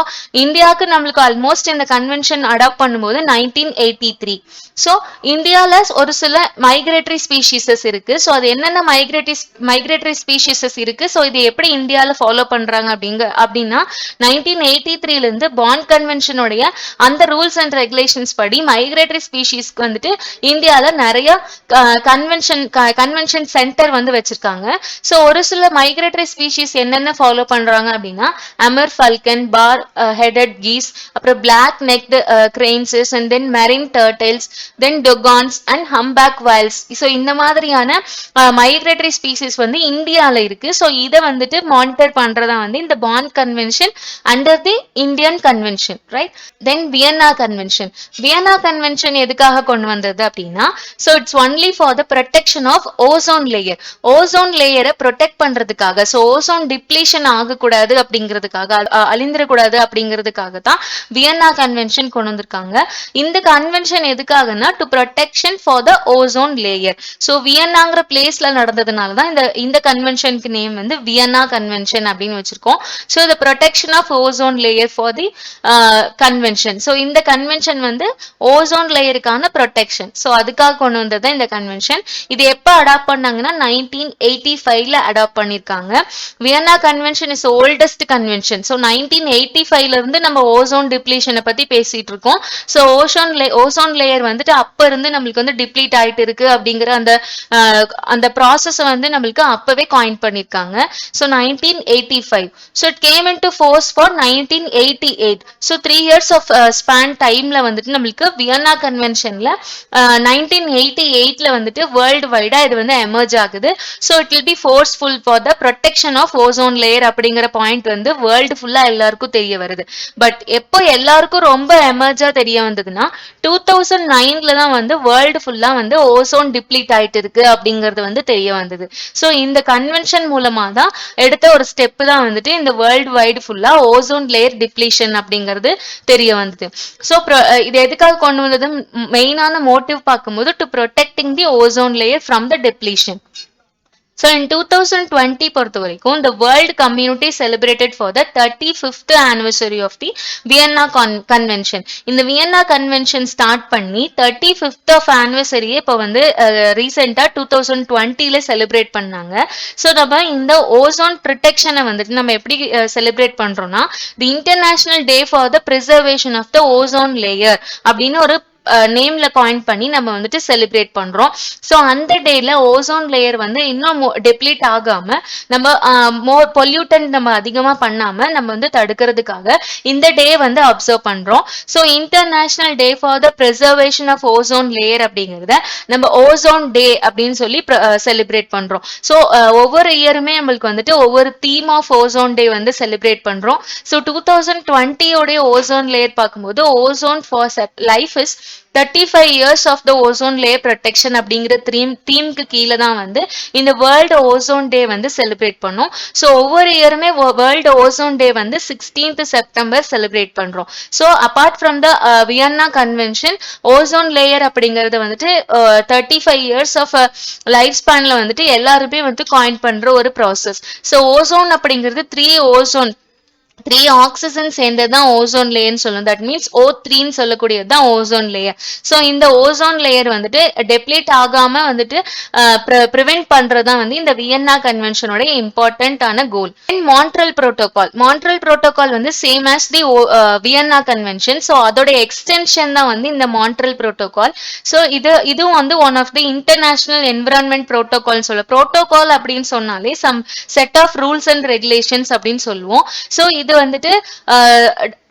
இந்தியாவுக்கு நம்மளுக்கு ஆல்மோஸ்ட் இந்த கன்வென்ஷன் அடாப்ட் பண்ணும்போது 1983. ஸோ இந்தியால ஒரு சில மைக்ரேட்டரி ஸ்பீஷீசஸ் இருக்கு. ஸோ அது என்னென்ன மைக்ரேட்டரி ஸ்பீஷீசஸ் இருக்கு, ஸோ இது எப்படி இந்தியால ஃபாலோ பண்றாங்க அப்படின்னா 1983ல இருந்து பாண்ட் கன்வென்ஷனுடைய அந்த ரூல்ஸ் அண்ட் ரெகுலேஷன்ஸ் படி மைக்ரேட்டரி ஸ்பீஷீஸ்க்கு வந்துட்டு இந்தியால நிறைய கன்வென்ஷன் சென்டர் வந்து வச்சிருக்காங்க. ஸோ ஒரு சில மைக்ரேட்டரி ஸ்பீஷீஸ் என்னென்ன ஃபாலோ பண்றாங்க அப்படின்னா Amur falcon, bar headed geese, அப்புறம் black necked cranes and then marine turtles, then dugongs and humpback whales. So இந்த மாதிரியான மைக்ரேட்டரி ஸ்பீசிஸ் வந்து இந்தியால இருக்கு. ஸோ இதை வந்துட்டு மானிட்டர் பண்றதா வந்து இந்த bond convention under the Indian convention, right? Then Vienna convention. Vienna convention எதுக்காக கொண்டு வந்தது அப்படின்னா so it's only for the protection of ozone layer. Ozone லேயரை ப்ரொடெக்ட் பண்றதுக்காக, ஸோ ஓசோன் டிப்ளீஷன் ஆகக்கூடாது அப்படிங்கிறதுக்காக, அழிந்துடக்கூடாது அப்படிங்கிறதுக்காக தான் வியன்னா கன்வென்ஷன் கொண்டு வந்திருக்காங்க. இந்த கன்வென்ஷன் எதுக்காகனா to protection for the ozone layer. So வியன்னாங்கிற பிளேஸ்ல நடந்ததுனால தான் இந்த கன்வென்ஷனுக்கு நேம் வந்து வியன்னா கன்வென்ஷன் அப்படின்னு வச்சிருக்கோம். So the protection of ozone layer for the convention. So இந்த கன்வென்ஷன் வந்து ஓசோன் லேயருக்கான ப்ரொடெக்ஷன். ஸோ அதுக்காக கொண்டு வந்தது இந்த கன்வென்ஷன். இது எப்போ அடாப்ட் பண்ணாங்கன்னா 1985ல அடாப்ட் பண்ணிருக்காங்க. Vienna convention is oldest convention. So 1985ல இருந்து நம்ம ஓசோன் டிப்ளீஷனை பத்தி பேசிட்டு இருக்கோம். ஸோ ஓசோன் லேயர் வந்துட்டு அப்ப இருந்து நம்மளுக்கு வந்து டிப்ளீட் ஆயிட்டு இருக்கு அப்படிங்கிற அந்த ப்ராசஸை வந்து நம்மளுக்கு அப்பவே காயின் பண்ணிருக்காங்க. So 1985. So it came into force for 1988. So 3 years of span டைம்ல வந்துட்டு நம்மளுக்கு வியன்னா கன்வென்ஷன்ல 1988ல வந்துட்டு வேர்ல்டு வைடா இது வந்து எமர்ஜ் ஆகுது. So it will be forceful for the protection of ozone layer அப்படிங்கிற பாயிண்ட் வந்து வேர்ல்டு ஃபுல்லா எல்லாருக்கும் தெரிய வருது. பட் எப்போ எல்லாருக்கும் ரொம்ப எமர்ஜா தெரிய வந்ததுன்னா 2009ல தான் வந்து வேர்ல்டு ஃபுல்லா வந்து ஓசோன் டிப்ளீட் ஆயிட்டு இருக்கு அப்படிங்கிறது வந்து தெரிய வந்தது. ஸோ இந்த கன்வென்ஷன் மூலமா தான் எடுத்த ஒரு ஸ்டெப் தான் வந்துட்டு இந்த வேர்ல்டு வைடு ஃபுல்லா ஓசோன் லேயர் டிப்ளீஷன் அப்படிங்கிறது தெரிய வந்தது. ஸோ இது எதுக்காக கொண்டு வந்தது மெயினான மோட்டிவ் பார்க்கும்போது to protecting the ozone layer from the depletion. So in 2020 பொறுத்த வரைக்கும் the world community celebrated for the 35th anniversary of the Vienna Convention. இந்த வியன்னா கன்வென்ஷன் ஸ்டார்ட் பண்ணி 35th of anniversary இப்போ வந்து ரீசெண்டா 2020ல செலிப்ரேட் பண்ணாங்க. ஸோ நம்ம இந்த ஓசோன் ப்ரொடெக்ஷனை வந்துட்டு நம்ம எப்படி செலிப்ரேட் பண்றோம்னா the international day for the preservation of the ozone layer அப்படின்னு ஒரு நேம்ல காயின் பண்ணி நம்ம வந்துட்டு செலிப்ரேட் பண்றோம். ஸோ அந்த டேல ஓசோன் லேயர் வந்து இன்னும் டெப்ளீட் ஆகாம நம்ம மோர் பொல்யூட்டன் நம்ம அதிகமா பண்ணாம நம்ம வந்து தடுக்கிறதுக்காக இந்த டே வந்து அப்சர்வ் பண்றோம். So international day for the preservation of ozone layer அப்படிங்கிறத நம்ம ஓசோன் டே அப்படின்னு சொல்லி செலிப்ரேட் பண்றோம். ஸோ ஒவ்வொரு இயருமே நம்மளுக்கு வந்துட்டு ஒவ்வொரு தீம் ஆஃப் ஓசோன் டே வந்து செலிப்ரேட் பண்றோம். ஸோ 2020 உடைய ஓசோன் லேயர் பார்க்கும்போது ozone for life is 35 years of the ozone layer protection அப்படிங்கிற தீம்க்கு கீழே தான் வந்து இந்த வேர்ல்டு ஓசோன் டே வந்து செலிப்ரேட் பண்ணோம். ஸோ ஒவ்வொரு இயருமே வேர்ல்டு ஓசோன் டே வந்து 16th செப்டம்பர் செலிப்ரேட் பண்றோம். So apart from the Vienna convention ozone layer அப்படிங்கறது வந்துட்டு 35 years ஆஃப் லைஃப் ஸ்பேன்ல வந்துட்டு எல்லாருமே வந்து காயின் பண்ற ஒரு ப்ராசஸ். ஸோ ஓசோன் அப்படிங்கிறது 3 ஆக்சிஜன் சேர்ந்ததுதான் ஓசோன் லேயர்னு சொல்லும். தட் மீன்ஸ் O3ன்னு சொல்லக்கூடியது தான் ஓசோன் லேயர். ஸோ இந்த ஓசோன் லேயர் வந்துட்டு டெப்ளீட் ஆகாம வந்துட்டு ப்ரிவென்ட் பண்றதுதான் வந்து இந்த வியன்னா கன்வென்ஷனோட இம்பார்ட்டன்டான கோல். மான்ட்ரல் புரோட்டோகால் வந்து same as the Vienna convention. So அதோட எக்ஸ்டென்ஷன் தான் வந்து இந்த மான்ட்ரல் புரோட்டோகால். ஸோ இதுவும் வந்து one of the international environment protocol சொல்லுவோம். புரோட்டோகால் அப்படின்னு சொன்னாலே some set of rules and regulations அப்படின்னு சொல்லுவோம். ஸோ இது வந்துட்டு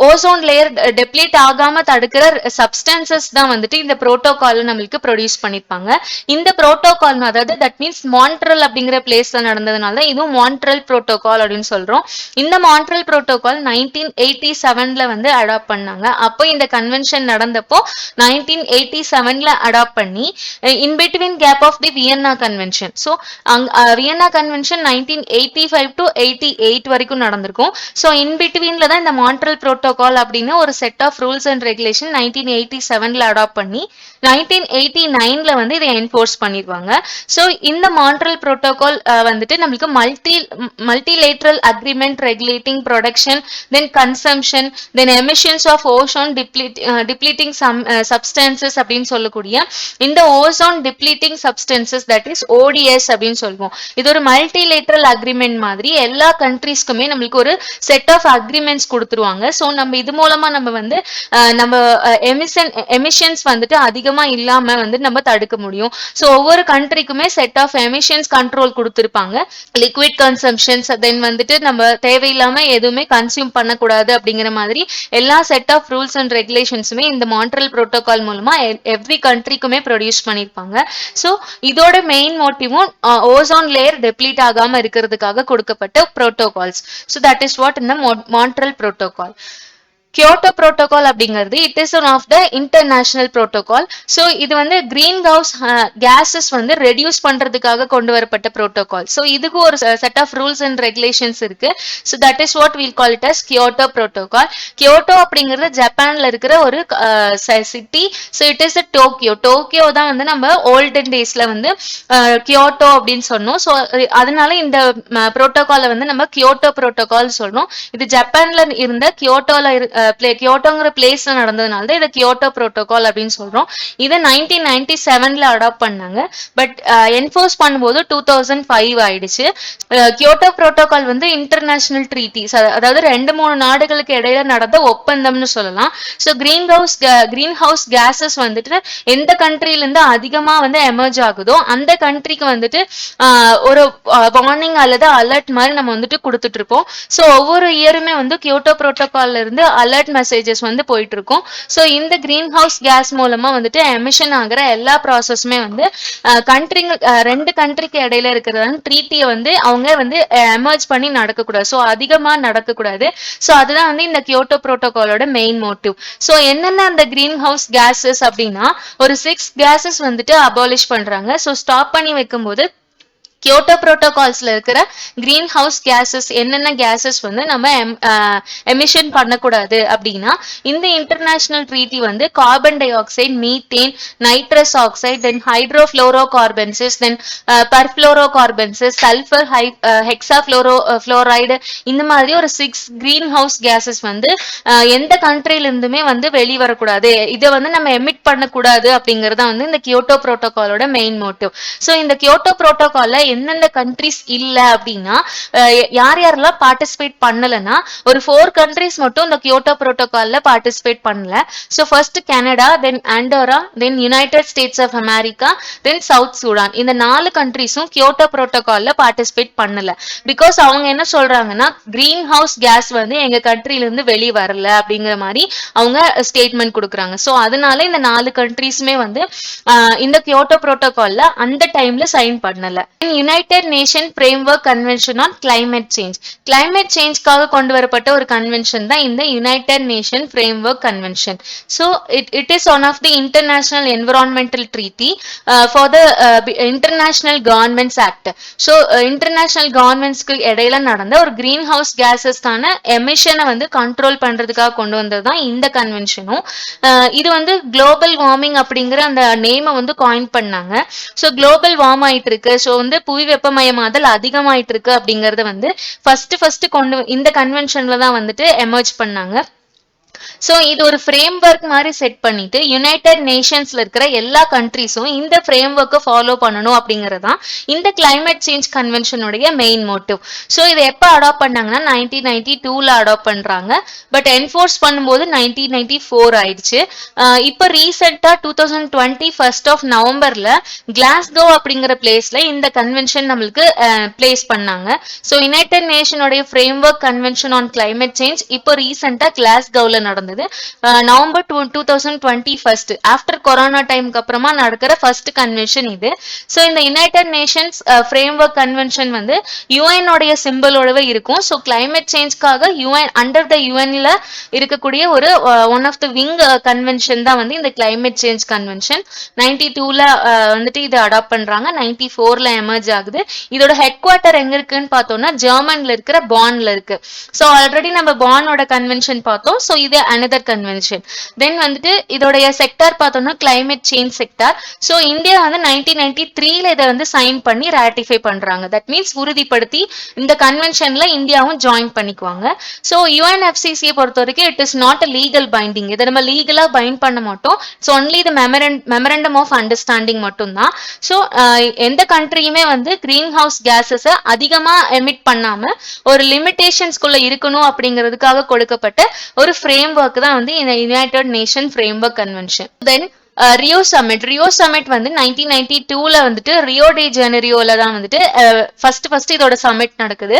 ஓசோன் லேயர் டெப்ளீட் ஆகாம தடுக்கிற சப்ஸ்டன்சஸ் தான் வந்துட்டு இந்த புரோட்டோகால் நம்மளுக்கு ப்ரொடியூஸ் பண்ணிருப்பாங்க. இந்த புரோட்டோகால் அதாவது தட் மீன்ஸ் மான்ட்ரல் அப்படிங்கிற பிளேஸ்ல நடந்ததுனால இதுவும் மான்ட்ரல் புரோட்டோகால் அப்படின்னு சொல்றோம். இந்த மான்ட்ரல் புரோட்டோகால் 1987ல வந்து அடாப்ட் பண்ணாங்க. அப்போ இந்த கன்வென்ஷன் நடந்தப்போ 1987ல அடாப்ட் பண்ணி in between gap of the Vienna convention. So Vienna convention 1985 to 88 வரைக்கும் நடந்திருக்கும். ஸோ இன் பிட்வீன்ல தான் இந்த மான்ட்ரல் புரோட்டோகால் அப்படின்னு ஒரு set of rules and regulation 1987ல அடாப்ட் பண்ணி 1989ல வந்து இதை என்ஃபோர்ஸ் பண்ணிடுவாங்க. ஸோ இந்த மான்ட்ரல் புரோட்டோகால் வந்துட்டு நம்மளுக்கு multilateral agreement regulating production then consumption then emissions of ozone depleting substances அப்படின்னு சொல்லக்கூடிய இந்த ozone depleting substances that is ODS அப்படின்னு சொல்லுவோம். இது ஒரு மல்டிலேட்ரல் அக்ரிமெண்ட் மாதிரி எல்லா கண்ட்ரீஸ்க்குமே நம்மளுக்கு ஒரு செட் ஆஃப் அக்ரிமெண்ட்ஸ் கொடுத்துருவாங்க. ஸோ நம்ம இது மூலமா நம்ம வந்து நம்ம எமிஷன்ஸ் வந்துட்டு அதிகமா இல்லாம வந்து நம்ம தடுக்க முடியும். ஸோ ஒவ்வொரு கண்ட்ரிக்குமே செட் ஆஃப் எமிஷன்ஸ் கண்ட்ரோல் கொடுத்துருப்பாங்க. லிக்விட் கன்சம்ஷன்ஸ் தென் வந்துட்டு நம்ம தேவையில்லாம எதுவுமே கன்சியூம் பண்ணக்கூடாது அப்படிங்கிற மாதிரி எல்லா செட் ஆஃப் ரூல்ஸ் அண்ட் ரெகுலேஷன்ஸுமே இந்த மான்ட்ரல் புரோட்டோகால் மூலமா எவ்ரி கண்ட்ரிக்குமே ப்ரொடியூஸ் பண்ணிருப்பாங்க. ஸோ இதோட மெயின் மோட்டிவும் ஓசோன் லேயர் டெப்ளீட் ஆகாம இருக்கிறதுக்காக கொடுக்கப்பட்ட protocols. So that is what இந்த மான்ட்ரல் புரோட்டோகால். கியோட்டோ புரோட்டோகால் அப்படிங்கிறது it is one of the international protocol. So இது வந்து கிரீன் ஹவுஸ் கேசஸ் வந்து ரெடியூஸ் பண்றதுக்காக கொண்டு வரப்பட்ட புரோட்டோகால். ஸோ இதுக்கு ஒரு set of rules and regulations இருக்கு. So that is what will call it as Kyoto protocol. Kyoto அப்படிங்கிறது ஜப்பான்ல இருக்கிற ஒரு city. So it is Tokyo தான் வந்து நம்ம ஓல்டன் டேஸ்ல வந்து கியோட்டோ அப்படின்னு சொன்னோம். ஸோ அதனால இந்த புரோட்டோகாலை வந்து நம்ம கியோட்டோ புரோட்டோகால் சொல்றோம். இது ஜப்பான்ல இருந்த கியோட்டோங்கிற பிளேஸ்ல நடந்ததுனால இதை கியோட்டோ புரோட்டோகால் அப்படின்னு சொல்றோம். இதை 1997ல அடாப்ட் பண்ணாங்க. பட் என்ஃபோர்ஸ் பண்ணும்போது 2005 ஆயிடுச்சு. கியோட்டோ புரோட்டோகால் வந்து இன்டர்நேஷனல் ட்ரீட்டிஸ், அதாவது 2-3 நாடுகளுக்கு இடையில நடந்த ஒப்பந்தம்னு சொல்லலாம். ஸோ கிரீன் ஹவுஸ் கேசஸ் வந்துட்டு எந்த கண்ட்ரில இருந்து அதிகமா வந்து எமர்ஜ் ஆகுதோ அந்த கண்ட்ரிக்கு வந்துட்டு ஒரு வார்னிங் அல்லது அலர்ட் மாதிரி நம்ம வந்துட்டு கொடுத்துட்டு இருப்போம். ஸோ ஒவ்வொரு இயருமே வந்து கியோட்டோ புரோட்டோகால்ல இருந்து அலர்ட் மெசேஜஸ் வந்து போயிட்டு இருக்கும். ஸோ இந்த கிரீன் ஹவுஸ் கேஸ் மூலமா வந்துட்டு எமிஷன் ஆகிற எல்லா ப்ராசஸுமே வந்து ரெண்டு கண்ட்ரிக்கு இடையில இருக்கிற ட்ரீட்டியை வந்து அவங்க வந்து எமர்ஜ் பண்ணி நடக்கக்கூடாது. ஸோ அதிகமா நடக்கக்கூடாது. ஸோ அதுதான் வந்து இந்த கியோட்டோ புரோட்டோகாலோட மெயின் மோட்டிவ். ஸோ என்னென்ன அந்த கிரீன் ஹவுஸ் கேசஸ் அப்படின்னா ஒரு 6 கேசஸ் வந்துட்டு அபாலிஷ் பண்றாங்க. ஸோ ஸ்டாப் பண்ணி வைக்கும்போது கியோட்டோ புரோட்டோகால்ஸ்ல இருக்கிற கிரீன் ஹவுஸ் கேசஸ் என்னென்ன கேசஸ் வந்து நம்ம எமிஷன் பண்ணக்கூடாது அப்படின்னா இந்த இன்டர்நேஷனல் ட்ரீட்டி வந்து carbon dioxide, methane, nitrous oxide, then hydrofluorocarbons, then perfluorocarbons, sulphur, fluoride, இந்த மாதிரி ஒரு 6 கிரீன் ஹவுஸ் கேசஸ் வந்து எந்த கண்ட்ரில இருந்துமே வந்து வெளிவரக்கூடாது, இதை வந்து நம்ம எமிட் பண்ணக்கூடாது அப்படிங்கறத வந்து இந்த கியோட்டோ புரோட்டோகாலோட மெயின் மோட்டிவ். ஸோ இந்த கியோட்டோ புரோட்டோகால்ல எந்தெந்த கண்ட்ரிஸ் இல்ல அப்படின்னா யார் யாரெல்லாம் பார்ட்டிசிபேட் பண்ணலன்னா ஒரு 4 கண்ட்ரிஸ் மட்டும் இந்த கியோட்டோ புரோட்டோகால்ல பார்ட்டிசிபேட் பண்ணல. So first Canada, then Andorra, then United States of America, then South Sudan. இந்த 4 கண்ட்ரிஸும் கியோட்டோ புரோட்டோகால்ல பார்ட்டிசிபேட் பண்ணல. பிகாஸ் அவங்க என்ன சொல்றாங்கன்னா கிரீன் ஹவுஸ் கேஸ் வந்து எங்க கண்ட்ரில இருந்து வெளியே வரல அப்படிங்கிற மாதிரி அவங்க ஸ்டேட்மெண்ட் கொடுக்குறாங்க. ஸோ அதனால இந்த 4 கண்ட்ரிஸுமே வந்து இந்த கியோட்டோ புரோட்டோகால்ல அந்த டைம்ல சைன் பண்ணல. United Nation framework convention on climate change, climate சேஞ்ச்காக கொண்டு வரப்பட்ட ஒரு கன்வென்ஷன் தான் இந்த United Nation framework convention. So it is one of the international environmental treaty for the international governments act. So international கவர்மெண்ட்ஸ்க்கு இடையில நடந்த ஒரு கிரீன் ஹவுஸ் கேசஸ்க்கான எமிஷனை வந்து கண்ட்ரோல் பண்றதுக்காக கொண்டு வந்தது தான் இந்த கன்வென்ஷனும். இது வந்து குளோபல் வார்மிங் அப்படிங்கிற அந்த நேமை வந்து காயின் பண்ணாங்க. ஸோ குளோபல் வார்ம் ஆயிட்டு இருக்கு, ஸோ வந்து புவி வெப்பமயமாதல் அதிகமாயிட்டு இருக்கு அப்படிங்கறத வந்து ஃபர்ஸ்ட் கொண்டு இந்த கன்வென்ஷன்ல தான் வந்துட்டு எமர்ஜ் பண்ணாங்க. ஸோ இது ஒரு ஃப்ரேம் ஒர்க் மாதிரி செட் பண்ணிட்டு யுனைடெட் நேஷன்ஸ்ல இருக்கிற எல்லா கண்ட்ரிஸும் இந்த ஃப்ரேம் ஒர்க்கை ஃபாலோ பண்ணணும் அப்படிங்கறதான் இந்த கிளைமேட் சேஞ்ச் கன்வென்ஷனுடைய மெயின் மோட்டிவ். ஸோ இதை எப்போ அடாப்ட் பண்ணாங்கன்னா 1992ல அடாப்ட் பண்றாங்க. பட் என்ஃபோர்ஸ் பண்ணும்போது 1994 ஆயிடுச்சு. இப்போ ரீசெண்டா 2020 1st of நவம்பர்ல கிளாஸ்கோ அப்படிங்கிற பிளேஸ்ல இந்த கன்வென்ஷன் நம்மளுக்கு பிளேஸ் பண்ணாங்க. ஸோ யுனைடெட் நேஷனுடைய framework convention on climate change இப்போ ரீசெண்டா கிளாஸ்கோல நடந்தது. நவம்பர் 2021 ஆஃப்டர் கொரோனா டைமுக்கு அப்புறமா நடக்கிற ஃபர்ஸ்ட் கன்வென்ஷன் இது. ஸோ இந்த United Nations framework convention வந்து யுஎன் உடைய சிம்பிளோடவே இருக்கும். ஸோ கிளைமேட் சேஞ்ச்காக யுஎன் அண்டர் த யுஎன்ல இருக்கக்கூடிய ஒரு one of the wing convention தான் வந்து இந்த கிளைமேட் சேஞ்ச் கன்வென்ஷன். 92ல வந்துட்டு இதை அடாப்ட் பண்றாங்க, 94ல எமர்ஜ் ஆகுது. இதோட ஹெட் குவார்டர் எங்க இருக்குன்னு பார்த்தோம்னா ஜெர்மன்ல இருக்கிற பான்ல இருக்கு. ஸோ ஆல்ரெடி நம்ம பானோட கன்வென்ஷன் பார்த்தோம். ஸோ இது another convention. தென் வந்துட்டு இதோடைய செக்டார் பார்த்தோம்னா climate change sector. So India வந்து 1993ல இதை வந்து சைன் பண்ணி ராட்டிஃபை பண்றாங்க. தட் மீன்ஸ் உறுதிப்படுத்தி இந்த கன்வென்ஷன்ல இந்தியாவும் ஜாயின் பண்ணிக்குவாங்க. ஸோ யுஎன்எஃப்சிசியை பொறுத்த வரைக்கும் it is not a legal binding, இதை நம்ம லீகலா பைண்ட் பண்ண மாட்டோம். So only the memorandum of understanding மட்டும்தான். ஸோ எந்த கண்ட்ரியுமே வந்து கிரீன் ஹவுஸ் கேசஸை அதிகமா எமிட் பண்ணாம ஒரு லிமிடேஷன்ஸ்குள்ள இருக்கணும் அப்படிங்கிறதுக்காக கொடுக்கப்பட்ட ஒரு ஃப்ரேம் ஒர்க் தான் வந்து இந்த United Nation framework convention. Then Rio summit வந்து 1992ல வந்துட்டு ரியோ டி ஜெனரியோல தான் வந்துட்டு ஃபர்ஸ்ட் இதோட சமிட் நடக்குது.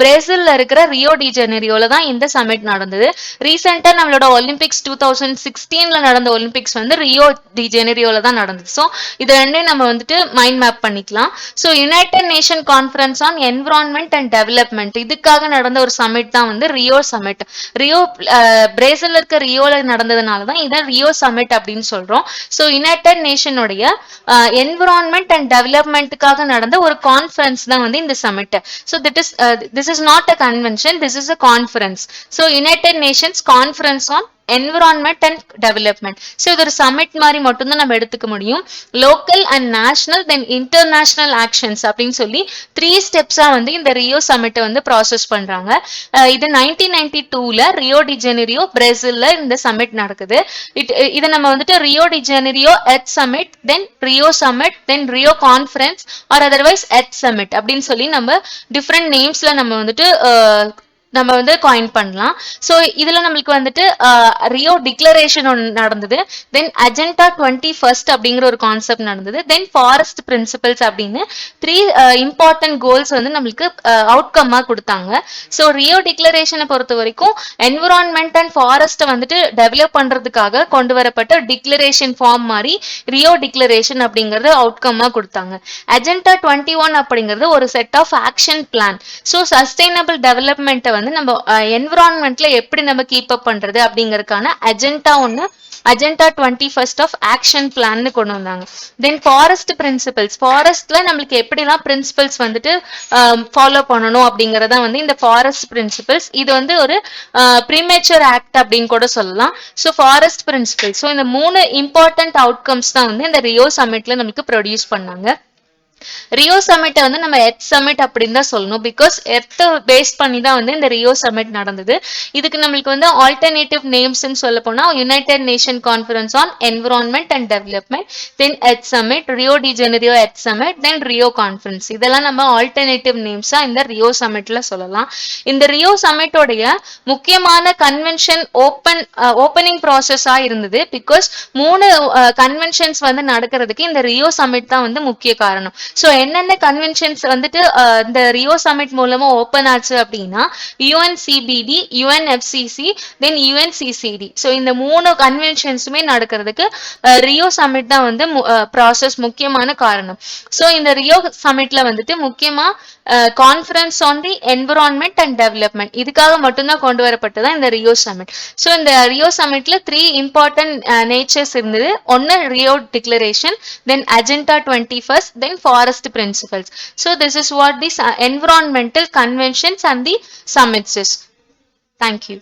பிரேசில்ல இருக்கிற ரியோ டி ஜெனரியோல தான் இந்த சமிட் நடந்தது. ரீசெண்டா நம்மளோட ஒலிம்பிக்ஸ் 2016ல நடந்த ஒலிம்பிக்ஸ் வந்து ரியோ டி ஜெனரியோல தான் நடந்தது. ஸோ இது ரெண்டையும் நம்ம வந்துட்டு மைண்ட் மேப் பண்ணிக்கலாம். So United nation conference on environment and development, இதுக்காக நடந்த ஒரு சமிட் தான் வந்து ரியோ சமிட். ரியோ பிரேசில்ல இருக்க ரியோல நடந்ததுனால தான் இதை ரியோ சமிட் அப்படின்னு சொல்றோம். ஸோ யுனைடெட் நேஷனுடைய என்விரான்மெண்ட் அண்ட் டெவலப்மெண்ட்டுக்காக நடந்த ஒரு கான்ஃபரன்ஸ் தான் வந்து இந்த summit. So this is not a convention, this is a conference. So United Nations conference on environment and development. So இது ஒரு சமிட் மாதிரி மட்டும்தான் நம்ம எடுத்துக்க முடியும். Local and national then international actions அப்படின்னு சொல்லி 3 ஸ்டெப்ஸா வந்து இந்த ரியோ சமிட்டை வந்து ப்ராசஸ் பண்றாங்க. இது 1992ல ரியோ டி ஜெனிரியோ பிரேசில்ல இந்த சமிட் நடக்குது. இதை நம்ம வந்துட்டு Rio de Janeiro earth summit, then Rio summit, then Rio conference or otherwise earth summit அப்படின்னு சொல்லி நம்ம டிஃப்ரெண்ட் நேம்ஸ்ல நம்ம வந்துட்டு காயின் பண்ணலாம். ஸோ இதுல நம்மளுக்கு வந்துட்டு ரியோ டிக்ளரேஷன் ஒன்று நடந்தது. தென் அஜெண்டா 21 அப்படிங்கிற ஒரு கான்செப்ட் நடந்தது. தென் ஃபாரஸ்ட் பிரின்சிபல்ஸ் அப்படின்னு 3 இம்பார்ட்டன்ட் கோல்ஸ் வந்து நம்மளுக்கு அவுட்கம்மா கொடுத்தாங்க. ஸோ ரியோ டிக்ளரேஷனை பொறுத்த வரைக்கும் என்விரான்மெண்ட் அண்ட் ஃபாரஸ்ட்டை வந்துட்டு டெவலப் பண்றதுக்காக கொண்டு வரப்பட்ட டிக்ளரேஷன் ஃபார்ம் மாதிரி ரியோ டிக்ளரேஷன் அப்படிங்கறது அவுட்கம்மா கொடுத்தாங்க. அஜெண்டா 21 அப்படிங்கிறது ஒரு set of action plan. So sustainable டெவலப்மெண்ட்டை வந்து நம்ம என்விரான்மெண்ட்ல எப்படி நம்ம கீப் அப் பண்றது அப்படிங்கறதுக்கான அஜெண்டா 21st ஆஃப் ஆக்ஷன் பிளான்னு கொண்டு வந்தாங்க. தென் ஃபாரஸ்ட் பிரின்சிபல்ஸ், ஃபாரஸ்ட்ல நம்மளுக்கு எப்படிலாம் பிரின்சிபல்ஸ் வந்துட்டு ஃபாலோ பண்ணணும் அப்படிங்கறத வந்து இந்த ஃபாரஸ்ட் பிரின்சிபல்ஸ். இது வந்து ஒரு ப்ரீமேச்சர் ஆக்ட் அப்படின்னு கூட சொல்லலாம். So forest principles. ஸோ இந்த 3 இம்பார்ட்டன்ட் அவுட்கம்ஸ் தான் வந்து இந்த ரியோ சமிட்ல நமக்கு ப்ரொடியூஸ் பண்ணாங்க. ரியோ சமிட்டை வந்து நம்ம எர்த் சமிட் அப்படின்னு தான் சொல்லணும். பிகாஸ் எர்த் பேஸ் பண்ணி தான் வந்து இந்த ரியோ சமிட் நடந்தது. இதுக்கு நம்மளுக்கு வந்து ஆல்டர்னேட்டிவ் நேம்ஸ் சொல்ல போனா United nation conference on environment and development, then earth submit, Rio de Janeiro earth summit, then Rio conference. இதெல்லாம் நம்ம ஆல்டர்னேட்டிவ் நேம்ஸா இந்த ரியோ சமிட்ல சொல்லலாம். இந்த ரியோ சமிட்டோடைய முக்கியமான கன்வென்ஷன் ஓப்பனிங் ப்ராசஸா இருந்தது. பிகாஸ் 3 கன்வென்ஷன்ஸ் வந்து நடக்கிறதுக்கு இந்த ரியோ சமிட் தான் வந்து முக்கிய காரணம். சோ என்னென்ன கன்வென்ஷன்ஸ் வந்துட்டு இந்த ரியோ சமிட் மூலமா ஓபன் ஆச்சு அப்படின்னா UNCBD, UNFCC, தென் UNCCD. சோ இந்த 3 கன்வென்ஷன்ஸுமே நடக்கிறதுக்கு ரியோ சமிட் தான் வந்து ப்ராசஸ் முக்கியமான காரணம். சோ இந்த ரியோ சமிட்ல வந்துட்டு முக்கியமா conference on the environment and development இதுக்காக மட்டும்தான் கொண்டு வரப்பட்டதா இந்த ரியோ சமிட். சோ இந்த ரியோ சமிட்ல 3 இம்பார்ட்டன்ட் நேச்சர்ஸ் இருந்தது. ஒன்னு Rio declaration, then agenda 21st, then forest principles. So this is what the environmental conventions and the summits is. Thank you.